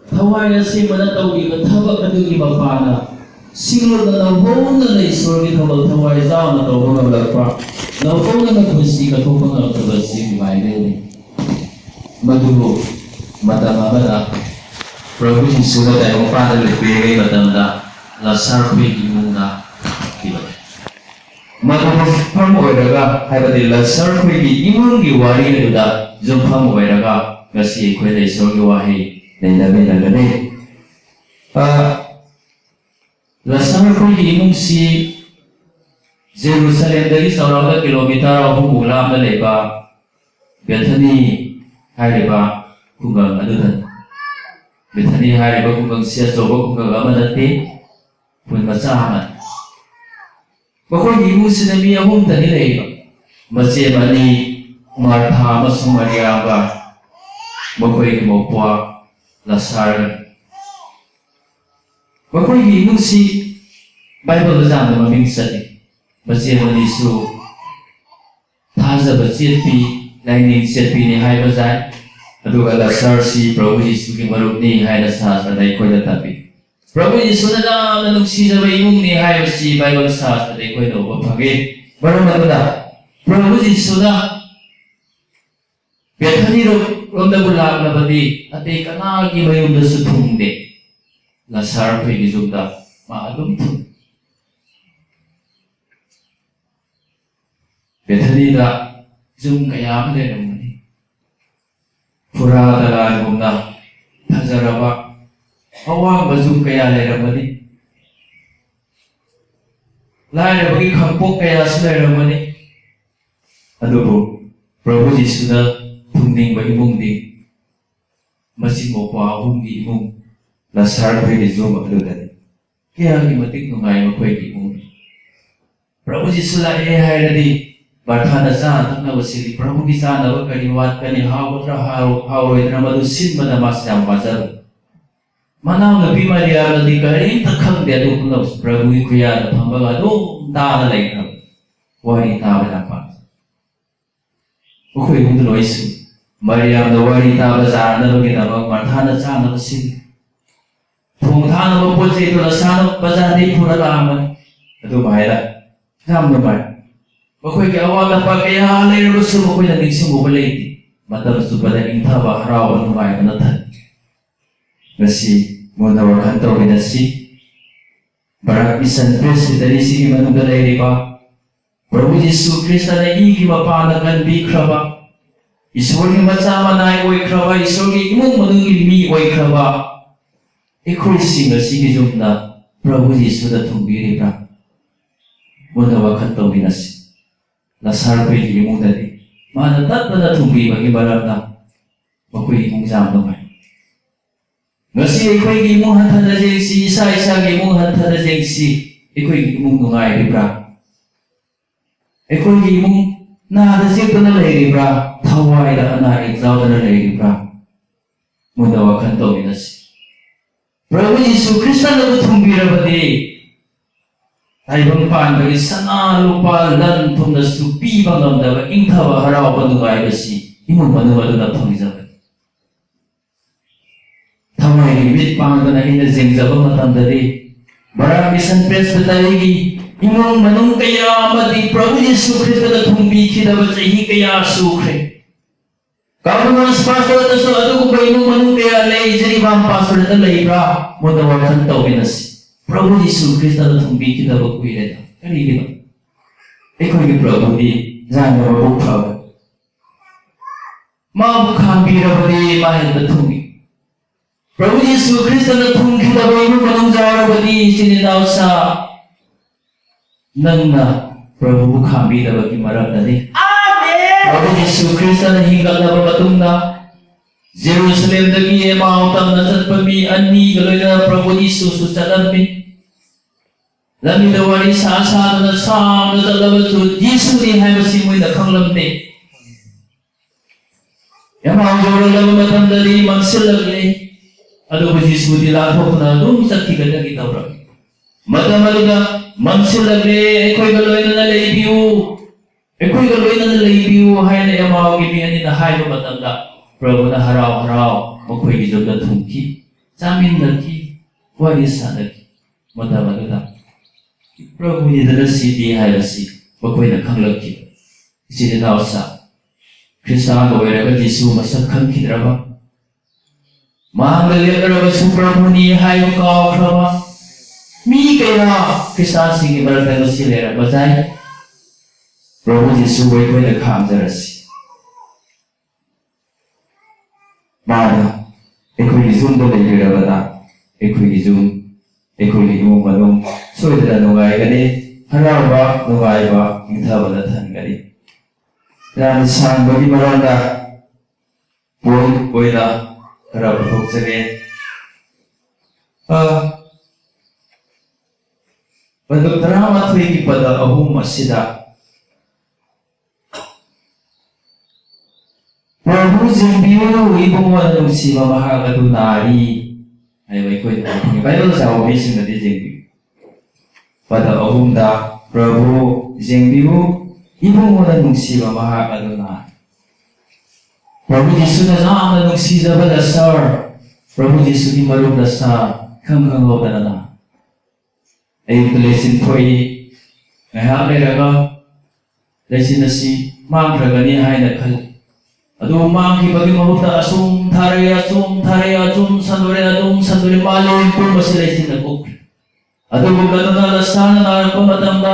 thawai asimana tawriba thabak adugi mapana singlona nahona na isorgi thabak thawai zauna tawba ngamlakpa nahona na pusi ka thokpa ngamtaba si maine madugo matam amada Prabhu Jisuna tayong pada lebih matanda lasar imungna diba madugo pamoiraga haibadi lasar imungi wari aduda zum pamoiraga ngasi akhoi isorgi wahi Nailabi nagane. Lasar imung si Jerusalem dari saurada kilometer ahum ulam leba Bethany hariba kungang adudan. Bethany hariba kungang siya sobo kungang amadati pun masahaman. Bakoi imung sinami ahum tani leba. Masih bani Martha masung Maria ba bakoi kimopwa Lasar. Bakoi imung si Bible zam na maming sani. Basi manisu thaza basipi lining setpi ni hai bazai. Aduga Lasar si Prabhu Jisu ki marup ni hai na sa dai koi na tapi. Prabhu Jisu na nanung si sa imung ni hai si Bible sa dai koi no bapage. Baru maduna Prabhu Jisu na Bethany ronda bulak na badi ate kanagi mayum da suthungde Lasar phe gizugda maalum thun Bethany da zum kayam le ramani pura dalan gumna thazaraba awang bazum kaya le ramani lai bagi khangpok kaya sle ramani adubu Prabhu Jisu na Tungning ba imung di Masih mo pa ahum di imung Lasar pwede zoom agludan Kaya imatik nungay mapwede imung Prabhu Jisu la hai na di Barthana sa atang na wasili Prabhu Gisa na wakaliwat kani hawat ra haroy na madusin madamas na mazaro Manaw na Maria na di karin takhang di ado kung Prabhu kuya na pambaga doon na nalay na Wari tawa na pa Ukoi kung tuloy isu Maria na wari tawa sa na ginawag Marthana sa na masin Kung thana mapot sa ito na sana Pazadi pura laman Ito mahira Sam naman Ukoi kiawa na pa kaya halay na gusto mo ko'y naging sumubalay Matalas to pala yung tawa harawan ng mga manatan Kasi muna wakantaw binasi Barak isan Kristi dari sige manunggalay di pa Prabhu Jisu Krista na iki mapanakan bikra ba Iswar ni masama na iway kraba, iswar ni imong manungil mi iway kraba. Ikul singa sige jom na Prabhu Jisu na tumbiri pra. Muna wakan tau binasi. Lasar ko yung imong dati. Manatat na tumbi mag-ibaram na. Makoy imong zamdong ay. Ngasi iko'y imong hantad na jengsi, isa-isa imong hantad na jengsi. Iko'y imong nungay di pra. Iko'y imong Nadasip na lady bra, tawai da ana exalt na lady bra. Muna wakan to minasi. Prabhu Jisu Krista na tumbira badi. Ay bang pan bagi sana lupa lan tum na supi bang namda ingtawa haraw panungay basi. Imong panuwa na pangizabad. Tawai limit pang na inazingzabang matandari. Marami san pres batayigi. Imong manung kaya mati Prabhu Jisu Krista na tumbi kita ba sa ihi kaya sukre. Kapag mga pastor na so ato kung ba imong manung kaya lay jari bang pastor na lay bra mo na wakan tao pinas. Prabhu Jisu Krista na tumbi kita ba kuya na. Kanili ba? Ikaw yung Prabhu di zana mabukha ba? Mabukhang bira ba di mahal na tumbi? Prabhu Jisu Krista na tumbi kita ba imong manung zara ba di sininaw sa nang na Prabhu kami na bagi marap na ni. Amen! Prabhu Jisu Krista na hinggal na babatong na Jerusalem dagi mautang na sa pami ani galoy na Prabhu Jisu susalan mi. Lami na wali sa asana na sa na talabat so Jisu ni hay masimoy na kanglam ni. Yamang joro lang matanda di magsilag ni. Ano ba Jisu di lato na doon sa tigan na kita orang. Matamali na Mansilagre, eko'y galoy na nalaybiyo. Eko'y galoy na nalaybiyo. Hay na yamawag ibingan ni na hay na matanda. Prabhu na haraw-haraw. Mako'y gizog na tungki. ꯆꯥꯃꯤꯟꯅꯈꯤ ꯋꯥꯔꯤ ꯁꯥꯟꯅꯈꯤ ꯃꯇꯝ ꯑꯗꯨꯗ ꯄ꯭ꯔꯚꯨꯅꯤꯗꯅ ꯁꯤꯗꯤ ꯍꯥꯏꯕꯁꯤ ꯃꯈꯣꯏꯅ ꯈꯪꯂꯛꯈꯤꯕ ꯏꯆꯤꯜ ꯏꯅꯥꯎꯁꯥ Christian ꯑꯣꯏꯔꯒ ꯖꯤꯁꯨ ꯃꯁꯛ ꯈꯪꯈꯤꯗ꯭ꯔꯕ ꯃꯥꯡꯗ ꯂꯦꯞꯂꯔꯕꯁꯨ ꯄ꯭ꯔꯚꯨꯅꯤ ꯍꯥꯏꯕ ꯀꯥꯎꯈ꯭ꯔꯕ ꯃꯤ ꯀꯌꯥ ꯈ꯭ꯔꯤꯁꯇꯥꯟꯁꯤꯡꯒꯤ ꯃꯔꯛꯇ ꯉꯁꯤ ꯂꯩꯔꯝꯕ ꯌꯥꯏ ꯄ꯭ꯔꯚꯨ ꯖꯤꯁꯨ ꯑꯩꯈꯣꯏꯅ ꯈꯥꯝꯖꯔꯁꯤ ꯃꯥꯅ ꯑꯩꯈꯣꯏꯒꯤ ꯌꯨꯝꯗ ꯂꯩꯕꯤꯔꯕꯗ ꯑꯩꯈꯣꯏꯒꯤ ꯌꯨꯝ ꯑꯩꯈꯣꯏꯒꯤ ꯏꯃꯨꯡ ꯃꯅꯨꯡ ꯁꯣꯏꯗꯅ ꯅꯨꯡꯉꯥꯏꯒꯅꯤ ꯍꯔꯥꯎꯕ ꯅꯨꯡꯉꯥꯏꯕ ꯏꯪꯊꯕꯗ ꯊꯟꯒꯅꯤ ꯌꯥꯝꯅ ꯁꯥꯡꯕꯒꯤ ꯃꯔꯝꯗ ꯄꯣꯏꯟ ꯑꯣꯏꯅ खरा पुथोक्चगे बंदुक तरामाथोई की पद अहुम असिदा प्रभु जेंबियो इबुंगवा नुसिबा महाग अदु नारी हाइबै कोइ बाइबल जाव बिसिंगदि जेंबि पद अहुमदा प्रभु जेंबियो इबुंगवा नुसिबा महाग अदु नारी प्रभु यीशु ने नाम नुसीजब लसर प्रभु यीशु की मरुम लसा खम होदना अयुक्त लेसिन थोई ngahak leraga lesin asi mangragani haina khal adu mangkhibagi mahutta asum tharaya sanore malum pun masi lesin akuk adu bugadana lasana narko matamda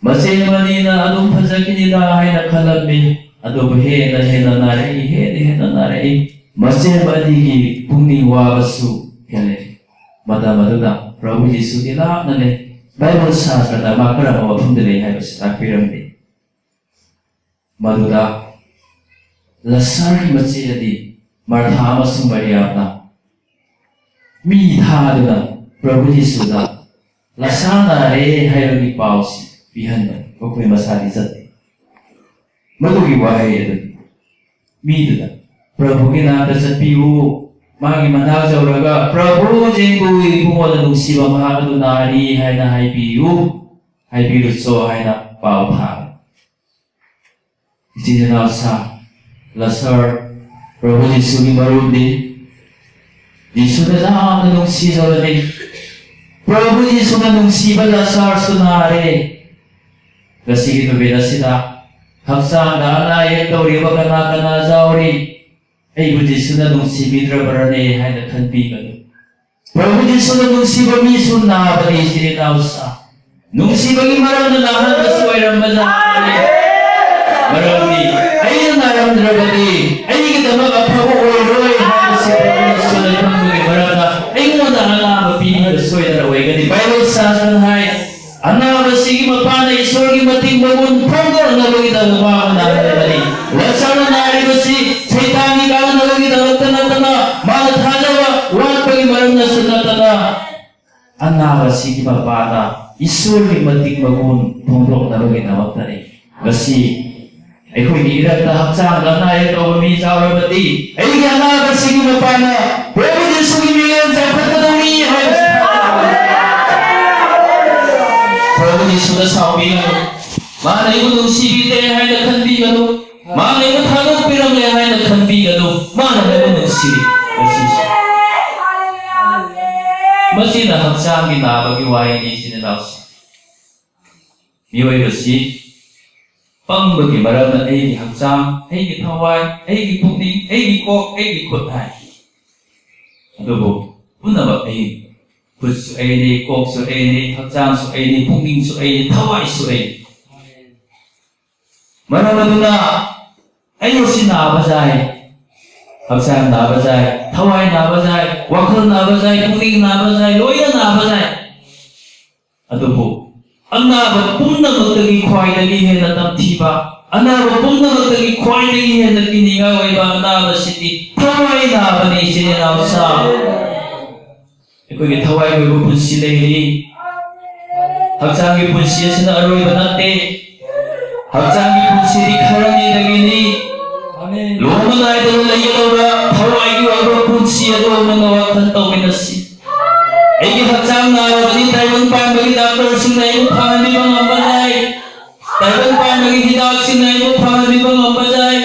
mase manina adum phajagini da haina khalabbi adu hena nare mase badigi pungni wabasu hele madamaduda प्रभु यीशु की लाभ ने Bible शास्त्र दा माकरा मफुंदले हाइबस तापिरमदे मदुदा लसर की मचेदी Martha अमसुंग मरियामना मी थादुना प्रभु यीशु दा लसाना रे हाइबगी पाउसी बिहन कोइ मसादी जते मदुगी वाहे यदु मीदुदा प्रभु की नाम दा चपिउ मागी मनाग जौरगा प्रभु जेंगु इबुंगोद नुसिबा महागदु नारी हाइना हाइबिरुसो हाइना पाउ था इचिजना सा लसर प्रभु यीशु की मरुदी यीशु ने जाम नुसि जौरदे प्रभु यीशु ने नुसिबा लसर सुनारे गसिगी नुबेदासिदा हक्सांगा नाये तौरिबा कना कना जाउरी अयु जिसुना नुसिबिद्रबरने हाइना खनबिगनु प्रभु जिसुना नुसिबा मी सुना बनि सिरिनाउसा नुसिबगी मरमना नाहन सोइरमजा मरमनी अयु नारमद्रबदि अयिगी दमक अफबो ओइरोय हाइसे प्रभु खनबगी मरमना अयिगोना अनाब पिनिग सोइदर ओइगनि बाइबल शास्त्र हाइ अनाबसिगी मपाना ईश्वरगी मतिंग मगुन फोंगरनबगी दमवा नाहनबनि वसन नारिबसि सैतानी गान नबगी दमतनतना मान थाजवा वाटपगी मरमना सुनतना अनाबसिगी मपाना ईश्वरगी मतिंग मगुन फोंगरनबगी दमतनि गसि अखोइगी इरता हक्चांग गनाय तोबमी जावरबदि अयिगी अनाबसिगी मपाना प्रभु यीशुगी मिलन जाफतदौनी हाय प्रभु यीशुना साउबिगनु माना इबु नुसिबिदे हाइना खनबिगनु माना इबु थादोक पिरमले हाइना खनबिगनु माना इबु नुसिबि मसिना हक्चांगी नाबगी वाइनि सिनदाउसी मियोइबसि पंगबगी मरमना एगी हक्चांग एगी थवाइ एगी पुकनिंग एगी कोक एगी खुद हाइ अदुबु पुनबक एगी खुदसु एगी कोकसु एगी हक्चांगसु एगी पुकनिंगसु एगी थवाइसु एगी मरमदुना अयुसि नाबजाय हक्चांग नाबजाय थवाइ नाबजाय वखल नाबजाय पुकनिंग नाबजाय लोइना नाबजाय अदुबु अनाब पुम्नमक्तगी ख्वाइदगी हेना तमथिबा अनाब पुम्नमक्तगी ख्वाइदगी हेना किनिगा ओइबा अनाबसिति थवाइ नाबनि सिनेनाउसा एकोगी थवाइ ओइबु पुन्सि लेरि हक्चांगी पुन्सि असना अरोइबा नते हक्चांगी पुन्सिदि खरनि दगिनि आमेन लोमनाइदो लयलौरा थवाइगी ओइबा पुन्सि अदो नंगा वखन तौमिनसि एगी हक्चांग नारबनि ताइबन पाइबगी डॉक्टर सिंनाइबु फाहामबिबा ngambajai ताइबन पाइबगी हिदाक सिंनाइबु फाहामबिबा ngambajai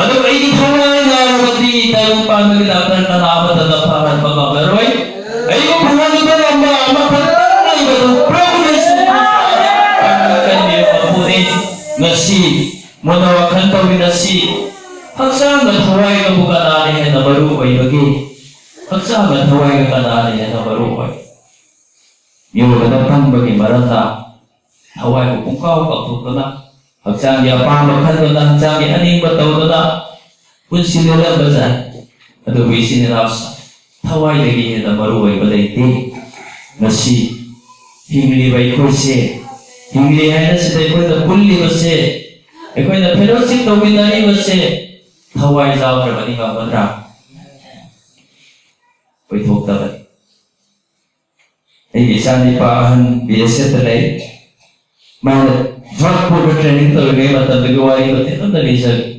अदो एगी थवाइ नारबनि ताइबन पाइबगी डॉक्टर कनाबदना फाहामबिबा ngasi muna wakan tawinasi haksang at huwag ka bukanani na marukoy bagi haksang at huwag ka kanani na marukoy yung ganapang bagi maranta huwag ko kung kau kaktuto na haksang yapamakan ko na haksang aning bataw na kung sinula ba dyan at uwisin nila sa huwag lagi na marukoy balayti ngasi hingli ba ikaw siya hingli ay na sila ikaw na puli ba siya ikaw na fellowship na winari ba siya Hawaii giao rồi đi vào vấn ra với thuộc tập ấy vì sao đi qua hơn vì sẽ tới đấy mà thoát một cái training từ cái mà tập được qua đi có thể rất là lý sự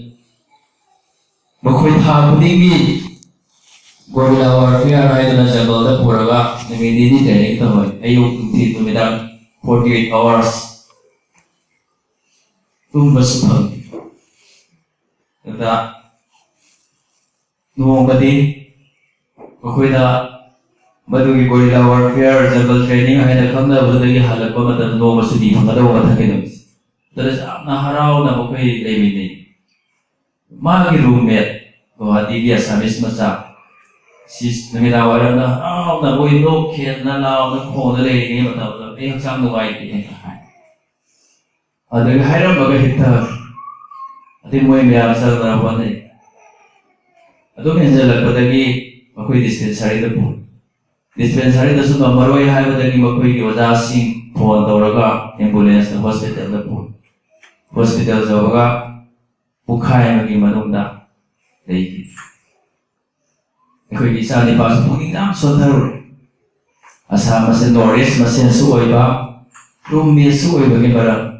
mà khối thao của đi vì gọi là warfare hay là sẽ có rất phù hợp nên mình đi training thôi ai dùng thì tụi mình đang 48 hours tung vào sự thật được không Nuongati, Makuida, Madugi Gorilla Warfare, Jungle Training, I had a condo with the Halakoma that no was to be from the lower Hakinos. There is Naharao Namokai David. Magi roommate, Gohadigia Samis Masa. She's the Milawarana, oh, the boy no kid, Nala, the corner lady, but the pay of some white in the high. Other Hiram Bagahita, I didn't wait me outside one day. Adum henjalakpadagi makoi dispensary da pu dispensary da su maroi haibadagi makoi gi oja sing phone tawraga ambulance da hospital da pu hospital jawaga pukhai magi manungda dei ekoi gi sa ni pas puni dam sodharu asa mase noris mase su oiba room me su oiba gi bara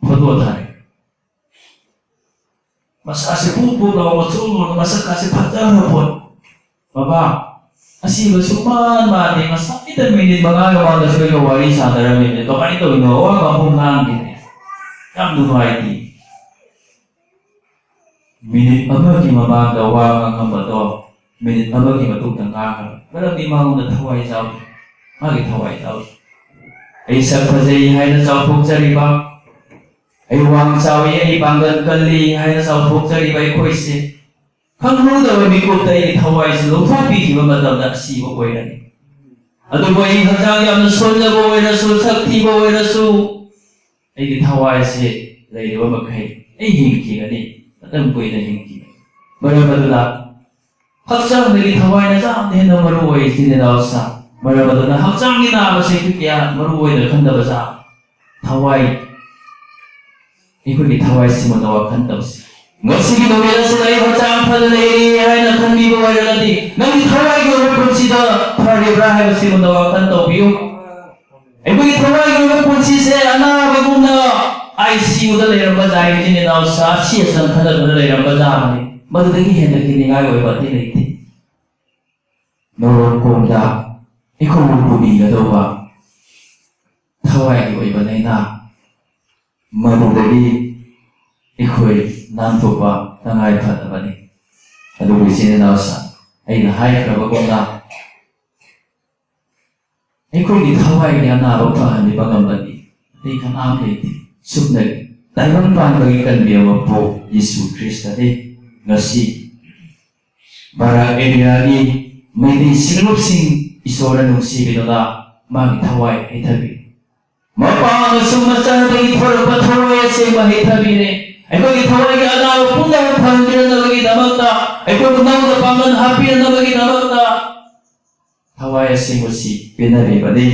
photo thai Masa si pupu na matulog masa kasi patang hapon. Baba, asi basuman mani masa kita minit mga mga dasay wari sa daramin ito kanito inawa kapong nangin. Yang dunay di. Minit amagi mamagawa ang kambato. Minit amagi matutang kakal. Pero di mga nataway sa magi taway sa. Ay sa pazay hay na sa pagsari ba? Ay wang sawi ay banggan kali hay na sa pagsari ba ikoy si. Kang huda wa mikot ay taway sa lupa piti ba madam na si mo koy na. Ato ba ay hatang yam na sol na ba na sol sakti ba na so ay taway si lay ba magkay ay hingki ka ni. Atam koy na hingki. Maramadula. Haksang naging taway na sa atin na maruway sininaw sa. Maramadula haksang ginawa sa ito kaya maruway na kanda ba sa taway. Ikaw ni taway si mo na wakanda ba siya. Ngasi ginawala sila yung haksang padalay ay nakanbi ba wala natin. Nang taway ko ang konsida pari brahay ba si mo na wakanda ba yung. Ay kung itaway ko ang konsisa anak bagong na ICU da layang ba dahil sininaw sa siya sa kanal na layang ba dahil. Madadagi hen na kiningayo ay pati na iti. Noron kong da, ikaw mo pumiga daw ba? Taway ko iba na ina. Madadagi, ikaw ay nanto pa nangay pa na ba ni? Adugoy sininaw sa, ay nahay ka ba kong na? Ikaw ni taway niya narong pa ni Pangamba ni. Ay kang amay iti. Subnag, tayong pangbagikan biya po Yesu Krista ni. Ngasi para area ni may di sinupsing isora nung sibino na magitaway ay tabi. Mapangasong masanay para patuloy sa mahitabi ni. Ay kung itaway ka anaw kung dahil panggilan na lagi damag na. Ay kung nang napangan happy na lagi damag na. Taway si musi pinabi ba di?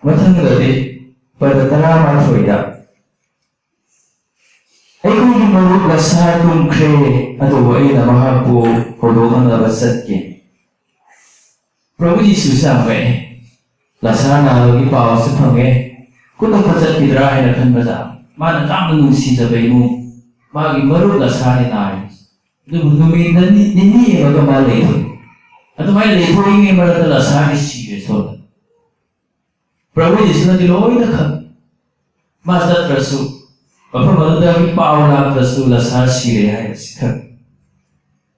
Matanggal di pada tanaman soya. Ay kung himarot na sa atong kre at uway na mahapo hulungan na basat kin. Prabhu Yesus sampai lasana lagi pawa sa pangge kung nagpasat kidrahin na kan basa mana kang nungsi sabay mo magi marot na sa akin ayos. Dumin na nini magamalay ito. At may lepo yung maratala sa akin siya so. Prabhu Yesus na diloy na kan Mazda Rasul Papamadami paula Rasula sa sire ay sikap.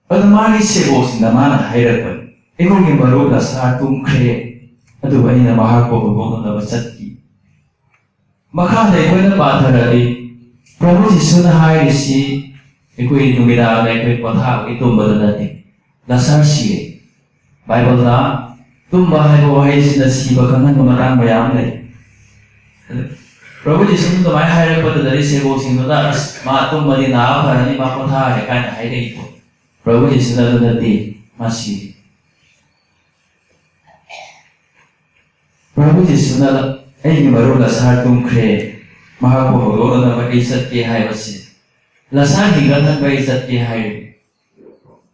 Pagmamali siya po sinaman at hirapan. Ikaw yung marula sa atong kre. At ubay na mahal po hubungan na basatki. Makha lekoina patharadi Prabhu Jisuna hairisi ekoi numida ekoi potha itumbada nati lasar siye Bible na tumba haibo haisina siba kangan matang mayam le Prabhu Jisuna to mai haire patadari sebo singda ma tumba ni na pharani ma potha he kana haire ko Prabhu Jisuna nati masi Prabhu Jisuna ai maru lasar tumkre Maha Bhagavad na isat ke hai basi lasar hinga than ba isat ke hai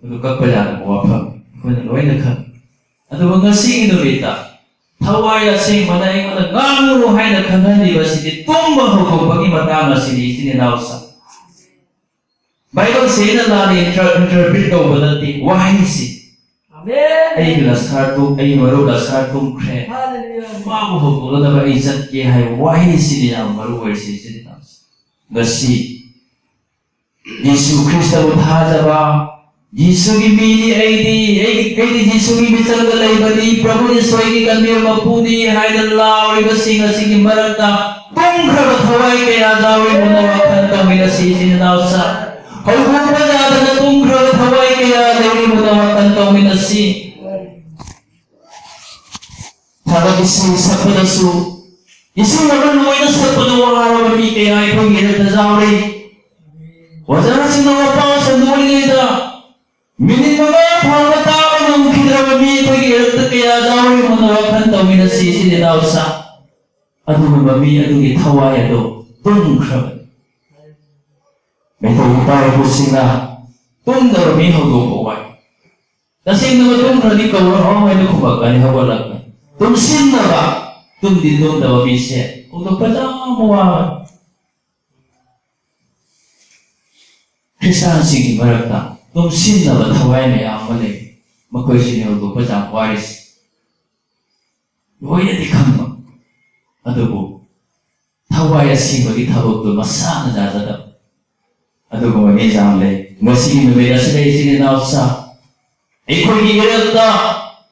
tu ka pala mo apha ko na loi na kha adu nga sing no beta thawai ya sing mana ai mana ngamu hai na khangan di basi ti tumba ho ko bagi mata ma sini sini nausa Bible say na la ni interpret ko badati wahi si amen ai lasar tu ai maru lasar tum kre Mabu ho na ba isat ke hai wahi sini na maru wai sini nausa ngasi Yesu Krista uthajaba Yesu ki mini aidi Yesu ki bichal galai bani Prabhu Yesu ki kanmir mapudi haidallah ori basing asing marakta tungkhra thawai ke ajawi munawa khanta mina sini nausa Hau baja na tungkhra thawai ke ajawi munawa khanta mina si Thadagisi sapadasu Yesu naman moina sapadawa mi ke ai phangina tajawri Wajah sinawa pa sa nulida minit mga pangatawa ng kinrawami pag-iirta kaya dawin mo na wakan tawin na sisi ni Nausa adu mabami adu itawaya do tungkrab may tawin tayo po sila tungdarami hagong buway kasi naman tungkrab di kawang may nakubaga ni hawalag na tumsin na ba tumdindong dawa bisya kung nagpadang muwawan Krishna sigi marakta tumsin na ba thawai mayam male makoy siniyo ko pajang waris Yoya di khamma adugo thawai asibagi thabok to masana jajada adugo me jamle ngasi no mera sile sine nausa ekoi gi gerata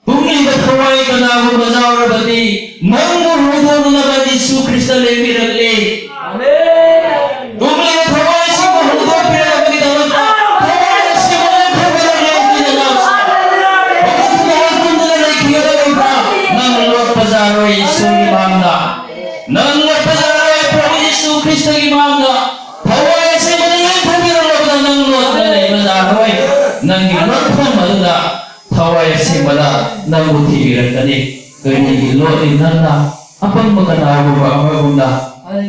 tumni ba thawai kana go bajawra badi nangu hudo na ba Yesu Krista le mirale amen tumni ba thawai si ko hudo pera badi dawata Pazaro Yesu ki mangda nang pazaro Prabhu Yesu Krista ki mangda thawai se manang thamira lobda nang lot na nei pazaro nang gi lot kham maduda thawai se mala nang uthi rakani kani gi lot inna apang magana ba amagunda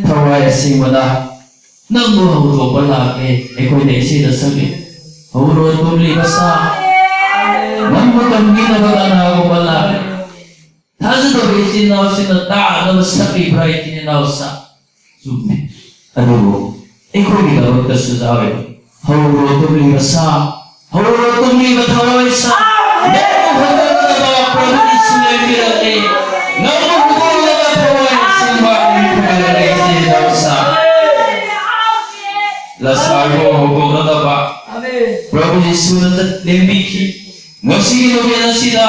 thawai se mala nang bu ho pala ke ekoi nei se da sabi horo tumli basa nang matam gi na bagana go pala Tazo do besi nausa na ta na sabi bright ni nausa sumne adugo eko ni daw ta sudawe hawro tumli basa hawro tumli bathawai sa deko bhagwan ba prabhu sule mirate namu bhagwan ba thawai simba ni ni nausa lasargo hogo na ba prabhu Yesu na lembi ki ngasi no bena sida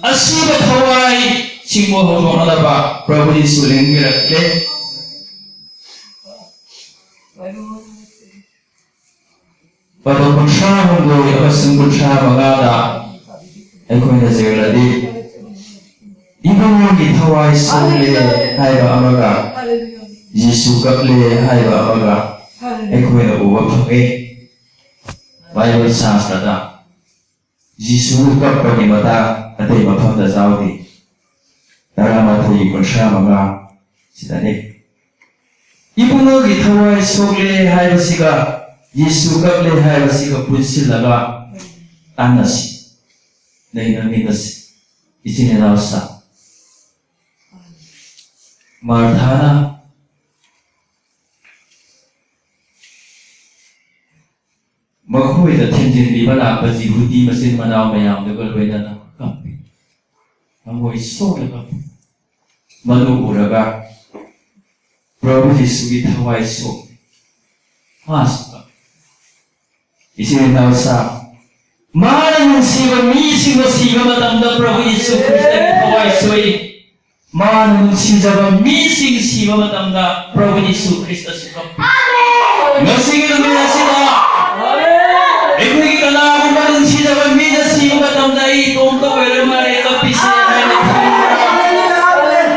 asiba thawai Singmo hogo na ba Prabhu Yesu lengi rakle Pada kunsha hogo abasung kunsha magada ekoi na zegladi ibang gi thawai sule haiba amaga Yesu kakle haiba amaga ekoi na uwa phange Bible shastra da Yesu kapani mata atei mapham da zawdi Daramati kunsha maga sidane ibuno gi thawai sogle haibasiga Yesu kakle haibasiga punsilaga anasi neina minasi ichine nausa Marthana makhoi da thenjin liba la pa jihudi masin manaw mayam de golwena na kampi amoi sola Malu uraga Prabhu Yesu ki thawai so Masuka Isini nausa Marang siva mi siva matamda Prabhu Yesu Krista ki thawai soi 마는 눈치잡아 미싱 시범하답니다. 프로브 예수 크리스토스 너시기도 믿으시다. 에코기가 나하고 마는 시잡아 미자 시범하답니다. 이 돈도 오랜만에 껍비시에 하이는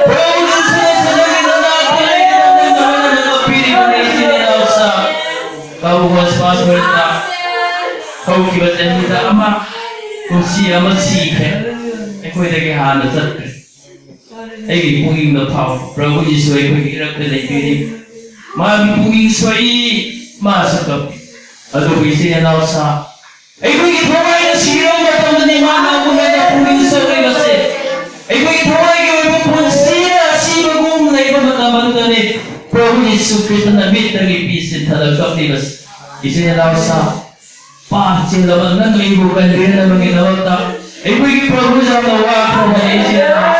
프로브 예수의 세상에서 나타나게 되는 너희는 껍비리 보내시니 나오사 가보고 스파스 버렸다. 가보기가 됩니다. 아마 도시 아마 시해 에코에게 하나 졌대. Ay punging na pao, Prabhu Yesu ay pag-irap na laipirip. Mami punging sway, masakap. Ato ko isinanaw sa, ay pag-itaway na siya, matang na ni Mana, muna na punging sway kasi. Ay pag-itaway ka, ay pagpunsiya, siya kung na iba matamang ni Prabhu Yesu Cristo na mit ng ipisin, talagap ni Mas. Isinanaw sa, sila man na ibukan rin na mga inawata. Ay pag-Prabhu sa nawa ko na isinanaw.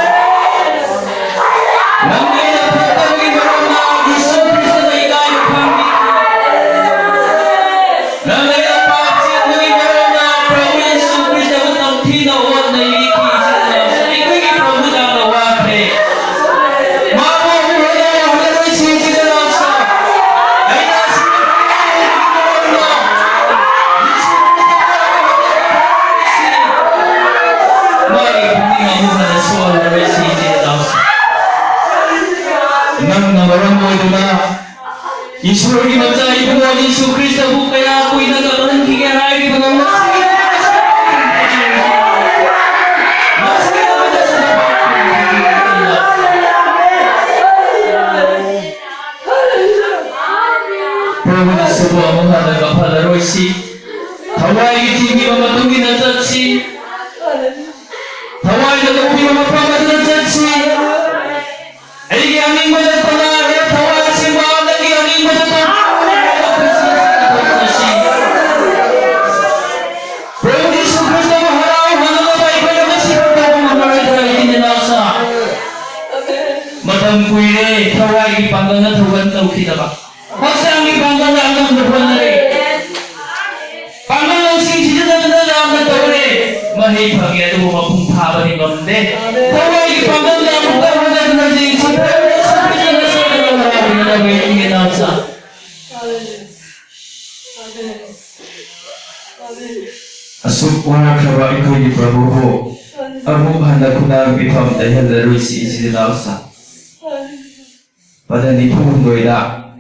Isurugi baca ibu Yesus Kristus bukaya aku ina gabung hingga hari pengawas. Prabhu sebuah menghadap kepada Rosi, Hawaii tinggi mematungi nazarci, Hawaii tetapi memapakan nazarci, Egi angin mendatang ya Hawaii simbang lagi angin mendatang. Prabhu Yesus Kristus mengharau mengenai baik masih bertemu mereka ini nasa. Madam kuire Hawaii panggangan Tuhan tahu kita pak. Maksang ni panggangan alam Tuhan hari. Panggangan sing tidak ada alam Tuhan. Mahi bahagia tu mapung phawa ni gonde. Hawaii panggangan Tuhan ada sing Asuk wala kawa ikaw ni Prabhu ho. Among handa kunang ipam dahil laroy si isinausa. Pada ni pungoy na.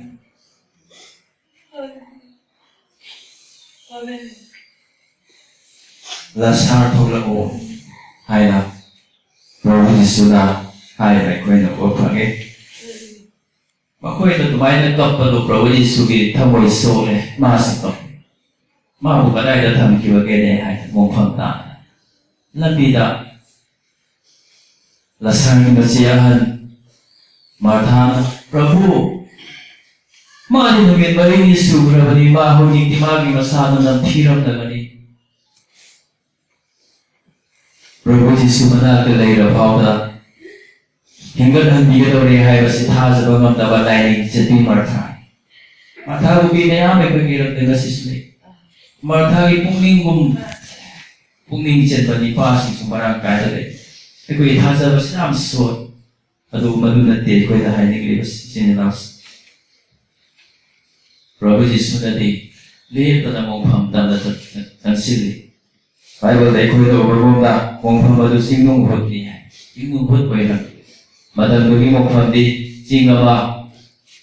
Lasar thogla mo. Hay na. Prabhu Yesu na. Hay na koy na opangit. Makoy na tumay na kapalo Prabhu Yesu ki tamoy sole. Masito. Mahu kadai da tham kiwa gene hai mong phang ta labida lasang masiyahan martha Prabhu mani nungin marini sugrabani mahu ni timagi masano ng thiram na gani Prabhu Yesu manal lay rapaw da hinggan hanbiga daw ni hai basi thaza bangam taba daining jati martha martha ubi na yame pagirap na sisli Marthagi pungning chen bani pasi sumbarang kaya le. Eko ithaza bas am so. Adu maduna te ko ita hai nigli bas sinalas. Prabhu Yesu na di le tada mong pham tam da tan sili. Bible dai ko ita overbom da mong pham adu singnung hot ni hai. Singnung hot ko ita. Madan bugi mong pham di jinga ba.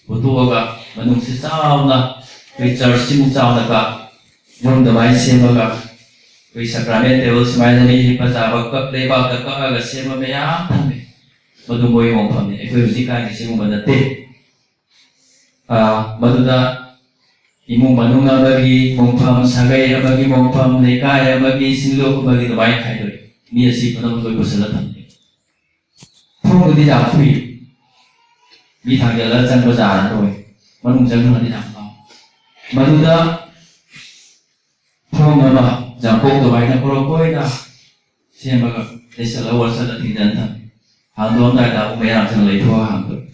Butuwa ga manung si sao na. Kay church si mong sao na ka. Yung damay semaga, kay sakrament ewo semai nami pasabag kap lepa kap aga sema maya tami, madumoy mong pami. Eko yung zika ni simong manate. Maduda imong manunga bagi mong pam sagay bagi mong pam lekaya bagi sinlo bagi damay kayo. Niya si panahon ko'y pasalatan. Thong di dakui, bitang jala chan bazaran ko'y manung jang na di dakau. Maduda Thong nama jangkok tuwai na kurokoi na siya mga desala warsa na tindantan hangdoon tayo na umayang sa nalituwa hangdoon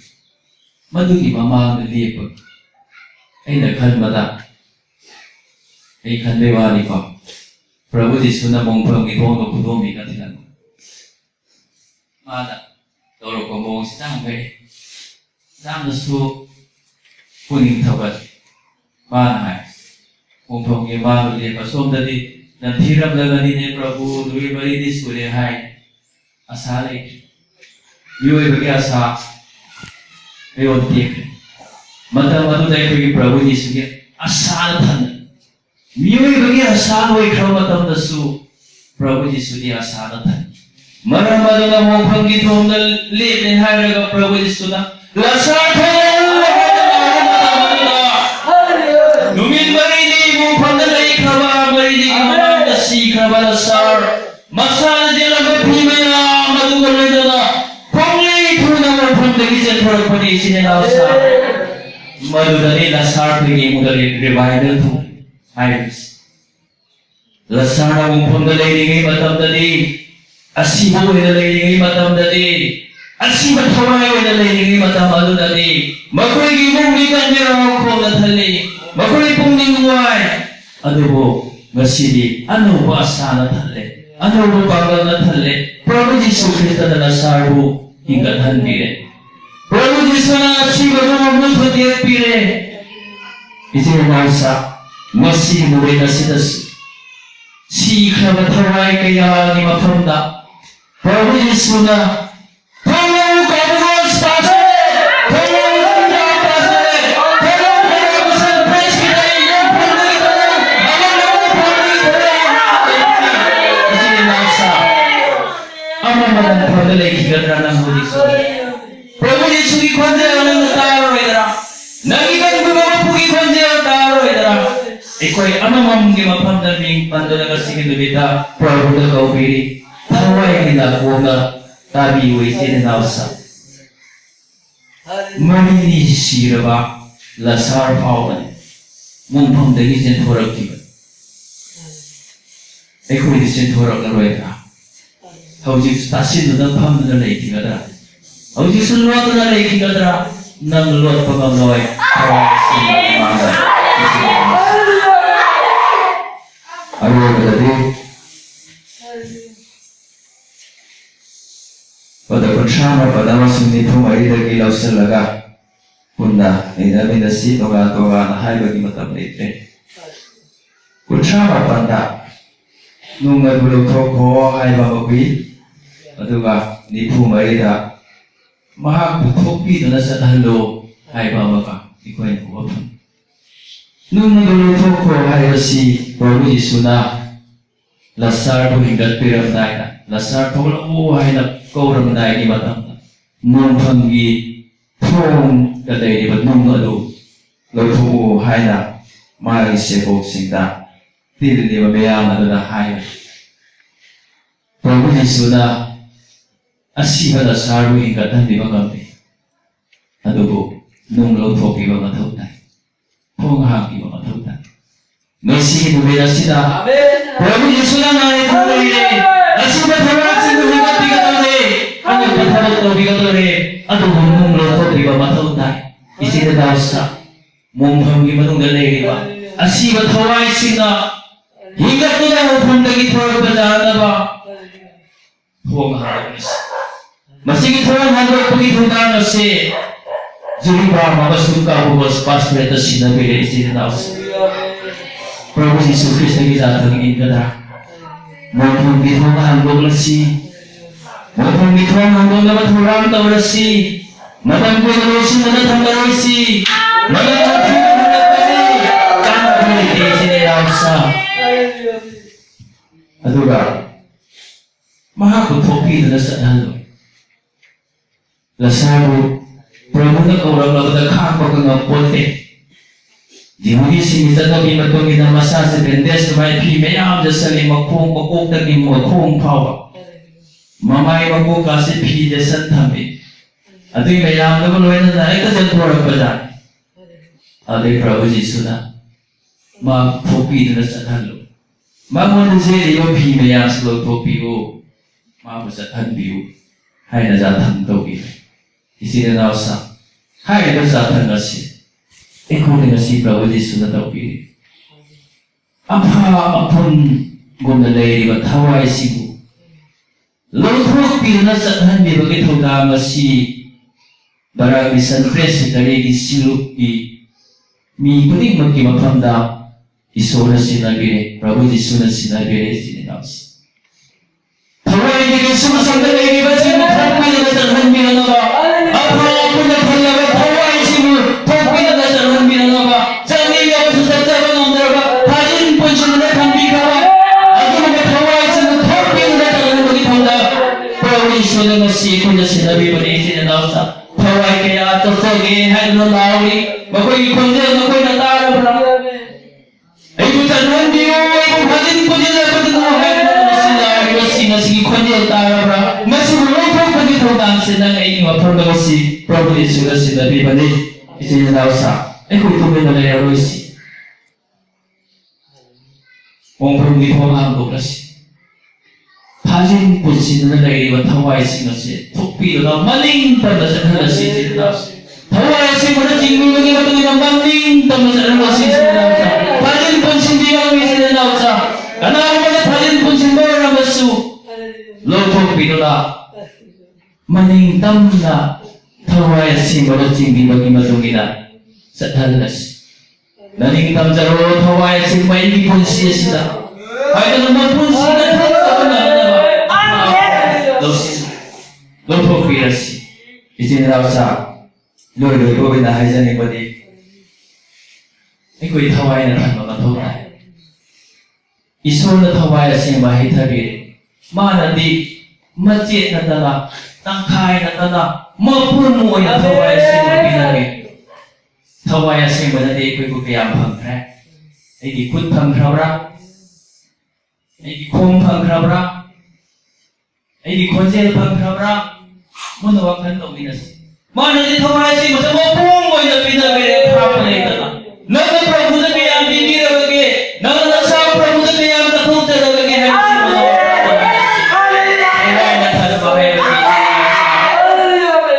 madugi mama nalipag ay nagkan mata ay kandewa ni pa Prabhu Yesu na mong pangipong no kudomi ka tinan mana ꯇꯧꯔꯛꯄ ꯃꯑꯣꯡꯁꯤ ꯌꯥꯝ ꯐꯩ ꯌꯥꯝꯅꯁꯨ ꯄꯨꯛꯅꯤꯡ ꯊꯧꯒꯠꯂꯤ ꯃꯥꯅ ꯍꯥꯏ ꯃꯣꯡꯐꯝꯒꯤ ꯃꯥꯗꯨ ꯂꯦꯞꯄ ꯁꯣꯝꯗꯗꯤ ꯅꯝꯊꯤꯔꯝꯂꯒꯅꯤꯅꯦ ꯄ꯭ꯔꯚꯨ ꯅꯨꯃꯤꯠ ꯃꯔꯤꯅꯤ ꯁꯨꯔꯦ ꯍꯥꯏ ꯑꯁꯥ ꯂꯩꯇ꯭ꯔꯤ ꯃꯤꯑꯣꯏꯕꯒꯤ ꯑꯁꯥ ꯀꯌꯣꯟ ꯇꯦꯛꯈ꯭ꯔꯦ ꯃꯇꯝ ꯑꯗꯨꯗ ꯑꯩꯈꯣꯏꯒꯤ ꯄ꯭ꯔꯚꯨ ꯌꯤꯁꯨꯒꯤ ꯑꯁꯥꯅ ꯊꯟꯅ 미워의 아사노의 크로마tom다수 프라부 지수디 아사나탄 마라마도나 몽팡기 도움을 리는 하려가 프라부 지수나 라사토 누민 마리니 몽팡다이 크라바 마리니 크라바 시 크라바 사 마사나 딜라가 피메야 마두걸레다나 콩리 투나가 펑데기 제토라코니 시네 나우사 마두다니 라사르기 무달이 리바이를 투 Iris. Lasana mong panggalay matam dali. Asibo hinalay matam dali. Asibat hawayo hinalay matam alo dali. Makoy gimong gikan nila ako natali. Makoy pong ninguay. Ano po, masili, ano ba sana tali? Ano ba panggal natali? Prabhu Jisu Krista na lasaro hinggat hanbire. Prabhu Jisu na asibo na mamutot pire. Ito yung nasa Masih murid nasidas si khabat harai kaya ni mafamda Prabhu Yesu na tolong kamu spase tolong spase tolong kamu praise kita yang pernah ini nasa ama madan pernah lagi kita nang Yesu Prabhu Yesu di konje orang taro edara nagi kan guru pugi konje taro edara Iko'y anumang gimapam na ming pandalaga sige nubita Prabhu na kaupiri Taway nila na tabi uwi sinanawsa Marini siraba Lasar pawan Mumpam dagi sentorak kibat Iko'y di sentorak na roy ka Haujik tasin na pam na laiki kadra Haujik sunwat na laiki kadra Nang luat pagawloy Taway sinanawsa Ayo berarti pada bersama pada masuk itu mari dari lausan laga bunda ini nasi toga hai bagi mata mereka bersama pada nunga dulu toko hai babi aduga nipu mari dah mahak butopi dan sadalo hai bapa ikoin kuapan Nung naguluto ko ay si Prabhu Yesu na lasar po hinggat piramday na lasar po lang uhay na kauramday ni matang na nung panggi pong kaday di ba't nung alo lauto uhay na maring siya po singda dili di mabayang ano na hay Prabhu Yesu na asiba lasar po hinggat hindi magampi ano po nung lauto po iba matawtay Pongahagi mga tautan. Nasi nubela sila. Prabhu Yesu na nai thulay. Asiba tharat sing higat bigatore. Ano patharat to bigatore. Ano mung loto biba matautan. Isina dasa. Mumhamgi manunggalay riba. Asiba thawai sina. Higat nila mumhamdagi thawag bazaar na ba? Pongahagi nasi. Masigit thawag handog pagithudan nasi. Jadi bahwa masuka bos pas mereka sinabi sini naus. Prabhu Yesu Kristus kita tengin kita. Maupun di rumah handog lasi, maupun di rumah handog dapat orang tahu lasi. Matang pun lasi mana tambah lasi. Mana lagi mana lagi. Kan boleh di sini nausa. Aduga. Maha kutopi dan sadalo. Lasabu. Prabhu na kaurang labda kakak ng pote. Di mo isimita na bimatong inamasa sa bendes na may pimayam na sa limakong makong naging makong pawa. Mamay makong kasi pide sa tabi. At yung mayam na maluwi na na ito dyan porang badan. At yung Prabhu Yesu na magpopi na sa talo. Mamon siya yung pimayam sa lagpopi o mabasatan biyo. Hay na zatang tawin. Isinanawsa. Hai na zatang nasi. Ikaw din si Prabhu Yesu na tawpili. Apa apun gumanalay at haway sibu. ꯂꯧꯊꯣꯛꯄꯤꯗꯨꯅ ꯆꯠꯍꯟꯕꯤꯕꯒꯤ ꯊꯧꯗꯥꯡ ꯑꯁꯤ ꯕꯔꯥꯛ mission ꯄ꯭ꯔꯦꯁꯤꯗꯦꯟꯒꯤ ꯁꯤꯂꯨꯛꯀꯤ ꯃꯤ ꯈꯨꯗꯤꯡꯃꯛꯀꯤ ꯃꯐꯝꯗ ꯏꯁꯣꯔꯅ ꯁꯤꯟꯅꯕꯤꯔꯦ ꯄ꯭ꯔꯚꯨ ꯖꯤꯁꯨꯅ ꯁꯤꯟꯅꯕꯤꯔꯦ ꯏꯆꯤꯟ ꯏꯅꯥꯎꯁꯤ ꯊꯋꯥꯏꯒꯤ ꯁꯨꯝꯁꯪꯗ ꯂꯩꯔꯤꯕꯁꯤꯡꯕꯨ ꯊꯣꯛꯄꯤꯗꯨꯅ ꯆꯠꯍꯟꯕꯤꯔꯅꯕ ꯑꯐꯕ ꯑꯩꯈꯣꯏꯅ ꯈꯜꯂꯕ ꯊꯋꯥꯏꯁꯤꯡꯕꯨ ꯊꯣꯛꯄꯤꯗꯨꯅ ꯆꯠꯍꯟꯕꯤꯔꯅꯕ ꯆꯠꯅꯤꯡꯉꯕꯁꯨ ꯆꯠꯆꯕ ꯉꯝꯗ꯭ꯔꯕ ꯊꯥꯖꯤꯟ ꯄꯨꯟꯁꯤꯟꯗꯨꯅ ꯊꯝꯕꯤꯈ꯭ꯔꯕ ꯑꯗꯨꯒꯨꯝꯕ ꯊꯋꯥꯏꯁꯤꯡꯕꯨ ꯊꯣꯛꯄꯤꯗꯨꯅ ꯆꯠꯍꯟꯕꯒꯤ ꯊꯧꯗꯥꯡ ꯄ꯭ꯔꯚꯨ ꯖꯤꯁꯨꯅ ꯉꯁꯤ ꯑꯩꯈꯣꯏꯅ ꯁꯤꯟꯅꯕꯤꯕꯅꯤ ꯏꯆꯤꯟ ꯏꯅꯥꯎꯁꯥ ꯊꯋꯥꯏ ꯀꯌꯥ ꯆꯠꯆꯒꯦ ꯍꯥꯏꯗꯨꯅ ꯂꯥꯎꯔꯤ ꯃꯈꯣꯏꯒꯤ ꯈꯣꯟꯖꯦꯜ ꯃꯈꯣꯏꯅ ꯇꯥꯔꯕ꯭ꯔꯥ ꯑꯩꯕꯨ ꯆꯠꯍꯟꯕꯤꯌꯨ ꯑꯩꯕꯨ ꯊꯥꯖꯤꯟ ꯄꯨꯟꯁꯤꯜꯂꯛꯄꯗꯨꯅ ꯍꯥꯏꯗꯨꯅ ꯃꯁꯤ ꯂꯥꯎꯔꯤꯕꯁꯤꯡ ꯑꯁꯤꯒꯤ ꯈꯣꯟꯖꯦꯜ ꯇꯥꯔꯕ꯭ꯔꯥ ꯃꯁꯤꯕꯨ ꯂꯧꯊꯣꯛꯄꯒꯤ ꯊꯧꯗꯥꯡꯁꯤ ꯅꯪ ꯑꯩꯒꯤ ꯃꯐꯝꯗ ꯉꯁꯤ ꯄ꯭ꯔꯚꯨ ꯖꯤꯁꯨꯅ ꯁꯤꯟꯅꯕꯤꯕꯅꯤ ꯏꯆꯤꯟ ꯏꯅꯥꯎꯁꯥ ꯑꯩꯈꯣꯏ ꯇꯨꯃꯤꯟꯅ ꯂꯩꯔꯔꯣꯏꯁꯤ ꯈꯣꯡꯐꯝꯒꯤ ꯊꯣꯡ ꯍꯥꯡꯗꯣꯛꯂꯁꯤ ꯊꯥꯖꯤꯟ ꯄꯨꯟꯁꯤꯟꯗꯨꯅ ꯂꯩꯔꯤꯕ ꯊꯋꯥꯏꯁꯤꯡ ꯑꯁꯤ ꯊꯣꯛꯄꯤꯗꯨꯅ ꯃꯅꯤꯡ ꯇꯝꯅ ꯆꯠꯍꯜꯂꯁꯤ ꯏꯆꯤꯟ ꯏꯅꯥꯎꯁꯤ ꯊꯋꯥꯏ ꯑꯁꯤꯕꯨꯅ ꯆꯤꯡꯕꯤꯕꯒꯤ ꯃꯇꯨꯡ ꯏꯟꯅ ꯃꯅꯤꯡ ꯇꯝꯅ ꯆꯠꯍꯜꯂꯁꯤ ꯏꯆꯤꯟ ꯏꯅꯥꯎꯁꯥ ꯊꯥꯖꯤꯟ ꯄꯨꯟꯁꯤꯟꯕꯤꯌꯨ ꯏꯆꯤꯟ ꯏꯅꯥꯎꯁꯥ ꯀꯅꯥꯒꯨꯝꯕꯅ ꯊꯥꯖꯤꯟ ꯄꯨꯟꯁꯤꯟꯕ ꯑꯣꯏꯔꯕꯁꯨ ꯂꯧꯊꯣꯛꯄꯤꯗꯨꯅ ꯃꯅꯤꯡ ꯇꯝꯅ ꯊꯋꯥꯏ ꯑꯁꯤꯕꯨꯅ ꯆꯤꯡꯕꯤꯕꯒꯤ ꯃꯇꯨꯡ ꯏꯟꯅ ꯆꯠꯍꯜꯂꯁꯤ ꯅꯅꯤꯡ ꯇꯝꯖꯔꯣ ꯊꯋꯥꯏ ꯑꯁꯤꯕ ꯑꯩꯒꯤ ꯄꯨꯟꯁꯤ ꯑꯁꯤꯗ ꯍꯥꯏꯗꯨꯅ ꯃꯄꯨꯟꯁꯤꯗ ꯊꯣꯛꯆꯕ ꯉꯝꯅꯕ ꯂꯧꯊꯣꯛꯄꯤꯔꯁꯤ ꯏꯆꯤꯟ ꯏꯅꯥꯎꯁꯥ ꯂꯣꯏꯕ ꯑꯣꯏꯅ ꯍꯥꯏꯖꯅꯤꯡꯕꯗꯤ ꯑꯩꯈꯣꯏ ꯊꯋꯥꯏꯅ ꯊꯟꯕ ꯃꯊꯧ ꯇꯥꯏ ꯏꯁꯣꯔꯅ ꯊꯋꯥꯏ ꯑꯁꯦꯡꯕ ꯍꯩꯊꯕꯤꯔꯦ ꯃꯥꯅꯗꯤ ꯃꯆꯦꯠ ꯅꯠꯇꯅ ꯇꯪꯈꯥꯏ ꯅꯠꯇꯅ ꯃꯄꯨꯝ ꯑꯣꯏꯅ ꯊꯋꯥꯏ ꯑꯁꯦꯡꯕ ꯄꯤꯅꯔꯦ ꯊꯋꯥꯏ ꯑꯁꯦꯡꯕꯅꯗꯤ ꯑꯩꯈꯣꯏꯕꯨ ꯀꯌꯥꯝ ꯐꯪꯈ꯭ꯔꯦ ꯑꯩꯒꯤ ꯈꯨꯠ ꯐꯪꯈ꯭ꯔꯕ꯭ꯔꯥ ꯑꯩꯒꯤ ꯈꯣꯡ ꯐꯪꯈ꯭ꯔꯕ꯭ꯔꯥ ꯑꯩꯒꯤ ꯈꯣꯟꯖꯦꯜ ꯐꯪꯈ꯭ꯔꯕ꯭ꯔꯥ ꯃꯨꯟꯅ ꯋꯥꯈꯜ ꯇꯧꯃꯤꯟꯅꯁꯤ ꯃꯥꯅꯗꯤ ꯊꯋꯥꯏ ꯑꯁꯦꯡꯕꯁꯦ ꯃꯄꯨꯝ ꯑꯣꯏꯅ ꯄꯤꯅꯕꯤꯔꯦ ꯈꯥꯛꯄ ꯂꯩꯇꯅ ꯅꯪꯅ ꯄ꯭ꯔꯚꯨꯗ ꯀꯌꯥꯝ ꯄꯤꯕꯤꯔꯕꯒꯦ ꯅꯪꯅ ꯅꯁꯥ ꯄ꯭ꯔꯚꯨꯗ ꯀꯌꯥꯝ ꯀꯠꯊꯣꯛꯆꯔꯕꯒꯦ ꯍꯥꯏꯕꯁꯤ ꯊꯋꯥꯏꯅ ꯊꯟꯕ ꯍꯥꯏꯕꯁꯤ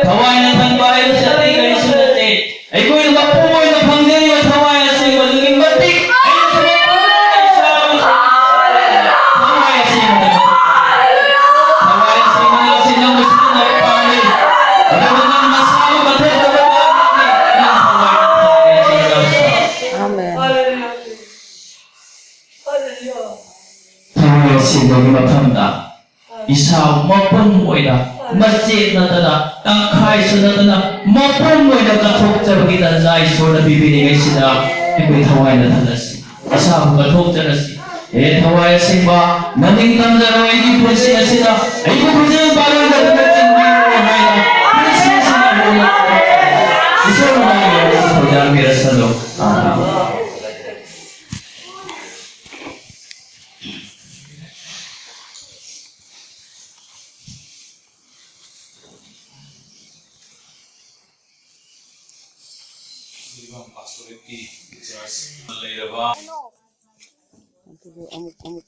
ꯊꯋꯥꯏꯅ ꯊꯟꯕ ꯍꯥꯏꯕꯁꯤ ꯑꯇꯩ ꯀꯔꯤꯁꯨ ꯅꯠꯇꯦ ꯑꯩꯈꯣꯏꯅ ꯃꯄꯨꯝ ꯑꯣꯏꯅ ꯐꯪꯖꯔꯤꯕ ꯊꯋꯥꯏ ꯑꯁꯦꯡꯕꯗꯨꯒꯤ ꯃꯇꯤꯛ ꯁꯤꯕꯒꯤ ꯃꯐꯝꯗ ꯏꯁꯥ ꯃꯄꯨꯝ ꯑꯣꯏꯅ ꯃꯆꯦꯠ ꯅꯠꯇꯅ ꯇꯪꯈꯥꯏꯁꯨ ꯅꯠꯇꯅ ꯃꯄꯨꯝ ꯑꯣꯏꯅ ꯀꯠꯊꯣꯛꯆꯕꯒꯤ ꯇꯟꯖꯥ ꯏꯁꯣꯔꯅ ꯄꯤꯕꯤꯔꯤꯉꯩꯁꯤꯗ ꯑꯩꯈꯣꯏ ꯊꯋꯥꯏꯅ ꯊꯜꯂꯁꯤ ꯏꯁꯥꯕꯨ ꯀꯠꯊꯣꯛꯆꯔꯁꯤ ꯊꯋꯥꯏ ꯑꯁꯦꯡꯕ ꯃꯅꯤꯡ ꯇꯝꯖꯔꯣ ꯑꯩꯒꯤ ꯄꯨꯟꯁꯤ ꯑꯁꯤꯗ ꯑꯩꯕꯨ ꯈꯨꯖꯦꯜ ꯄꯥꯜꯂꯒ ꯆꯤꯡꯕꯤꯌꯨ ꯍꯥꯏꯅ ꯄꯨꯟꯁꯤꯁꯤꯅ ꯏꯁꯣꯔꯅ ꯊꯧꯖꯥꯟꯕꯤꯔꯁꯅꯨ ꯑꯥꯃꯦꯟ ꯑꯗꯨꯒ ꯑꯃꯨꯛ